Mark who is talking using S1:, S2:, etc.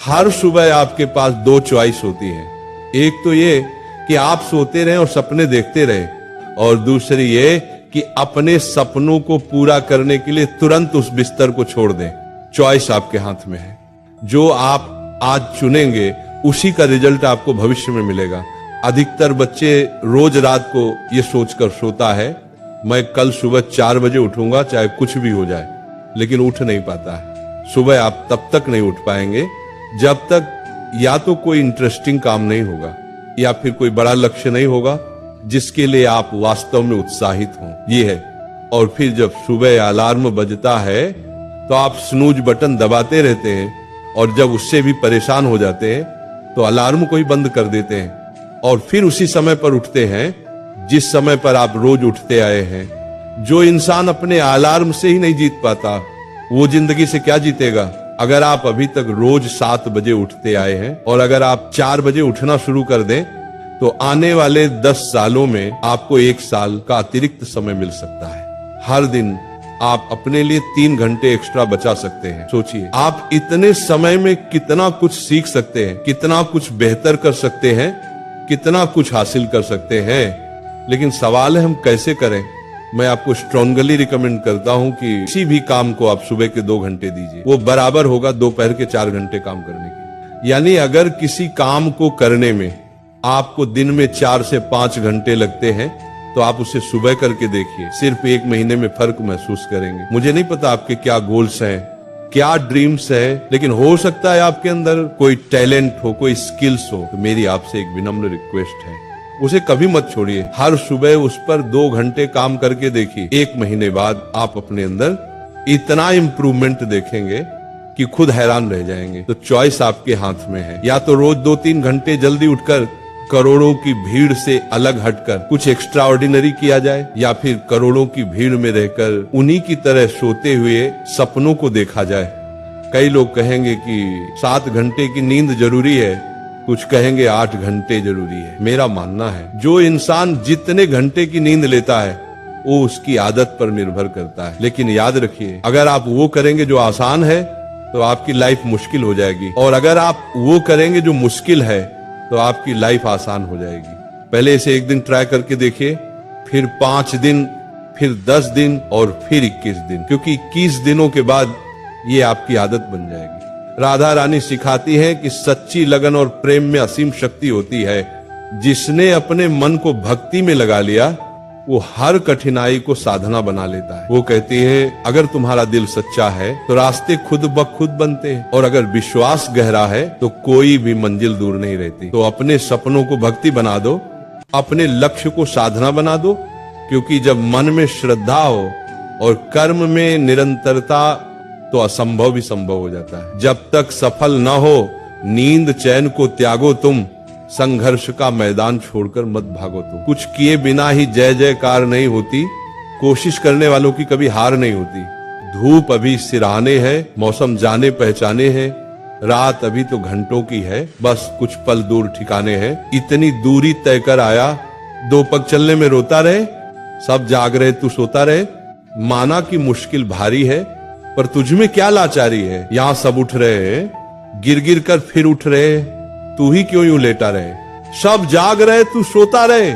S1: हर सुबह आपके पास दो चॉइस होती है। एक तो ये कि आप सोते रहें और सपने देखते रहें, और दूसरी ये कि अपने सपनों को पूरा करने के लिए तुरंत उस बिस्तर को छोड़ दें। चॉइस आपके हाथ में है। जो आप आज चुनेंगे उसी का रिजल्ट आपको भविष्य में मिलेगा। अधिकतर बच्चे रोज रात को ये सोचकर सोता है, मैं कल सुबह 4 बजे उठूंगा चाहे कुछ भी हो जाए, लेकिन उठ नहीं पाता है। सुबह आप तब तक नहीं उठ पाएंगे जब तक या तो कोई इंटरेस्टिंग काम नहीं होगा या फिर कोई बड़ा लक्ष्य नहीं होगा जिसके लिए आप वास्तव में उत्साहित हों। ये है। और फिर जब सुबह अलार्म बजता है तो आप स्नूज बटन दबाते रहते हैं, और जब उससे भी परेशान हो जाते हैं तो अलार्म को ही बंद कर देते हैं, और फिर उसी समय पर उठते हैं जिस समय पर आप रोज उठते आए हैं। जो इंसान अपने अलार्म से ही नहीं जीत पाता वो जिंदगी से क्या जीतेगा। अगर आप अभी तक रोज 7 बजे उठते आए हैं और अगर आप 4 बजे उठना शुरू कर दें तो आने वाले 10 सालों में आपको 1 साल का अतिरिक्त समय मिल सकता है। हर दिन आप अपने लिए 3 घंटे एक्स्ट्रा बचा सकते हैं। सोचिए आप इतने समय में कितना कुछ सीख सकते हैं, कितना कुछ बेहतर कर सकते हैं, कितना कुछ हासिल कर सकते हैं। लेकिन सवाल है हम कैसे करें। मैं आपको स्ट्रांगली रिकमेंड करता हूं कि किसी भी काम को आप सुबह के 2 घंटे दीजिए, वो बराबर होगा दोपहर के 4 घंटे काम करने के। यानी अगर किसी काम को करने में आपको दिन में 4 से 5 घंटे लगते हैं तो आप उसे सुबह करके देखिए, सिर्फ 1 महीने में फर्क महसूस करेंगे। मुझे नहीं पता आपके क्या गोल्स हैं, क्या ड्रीम्स हैं, लेकिन हो सकता है आपके अंदर कोई टैलेंट हो, कोई स्किल्स हो। तो मेरी आपसे एक विनम्र रिक्वेस्ट है, उसे कभी मत छोड़िए। हर सुबह उस पर 2 घंटे काम करके देखिए। 1 महीने बाद आप अपने अंदर इतना इम्प्रूवमेंट देखेंगे कि खुद हैरान रह जाएंगे। तो चॉइस आपके हाथ में है। या तो रोज 2-3 घंटे जल्दी उठकर करोड़ों की भीड़ से अलग हटकर कुछ एक्स्ट्रा ऑर्डिनरी किया जाए, या फिर करोड़ों की भीड़ में रहकर उन्हीं की तरह सोते हुए सपनों को देखा जाए। कई लोग कहेंगे कि 7 घंटे की नींद जरूरी है, कुछ कहेंगे 8 घंटे जरूरी है। मेरा मानना है जो इंसान जितने घंटे की नींद लेता है वो उसकी आदत पर निर्भर करता है। लेकिन याद रखिए, अगर आप वो करेंगे जो आसान है तो आपकी लाइफ मुश्किल हो जाएगी, और अगर आप वो करेंगे जो मुश्किल है तो आपकी लाइफ आसान हो जाएगी। पहले इसे 1 दिन ट्राई करके देखिए, फिर 5 दिन, फिर 10 दिन और फिर 21 दिन, क्योंकि 21 दिनों के बाद ये आपकी आदत बन जाएगी। राधा रानी सिखाती है कि सच्ची लगन और प्रेम में असीम शक्ति होती है। जिसने अपने मन को भक्ति में लगा लिया वो हर कठिनाई को साधना बना लेता है। वो कहती है अगर तुम्हारा दिल सच्चा है तो रास्ते खुद ब खुद बनते हैं, और अगर विश्वास गहरा है तो कोई भी मंजिल दूर नहीं रहती। तो अपने सपनों को भक्ति बना दो, अपने लक्ष्य को साधना बना दो, क्योंकि जब मन में श्रद्धा हो और कर्म में निरंतरता तो असंभव भी संभव हो जाता है। जब तक सफल न हो नींद चैन को त्यागो तुम, संघर्ष का मैदान छोड़कर मत भागो तुम। कुछ किए बिना ही जय जयकार नहीं होती, कोशिश करने वालों की कभी हार नहीं होती। धूप अभी सिरहाने है, मौसम जाने पहचाने हैं, रात अभी तो घंटों की है, बस कुछ पल दूर ठिकाने हैं। इतनी दूरी तय कर आया, 2 पग चलने में रोता रहे, सब जाग रहे तू सोता रहे। माना कि मुश्किल भारी है, पर तुझमें क्या लाचारी है। यहाँ सब उठ रहे हैं, गिर गिर कर फिर उठ रहे, तू ही क्यों यूं लेटा रहे। सब जाग रहे तू सोता रहे।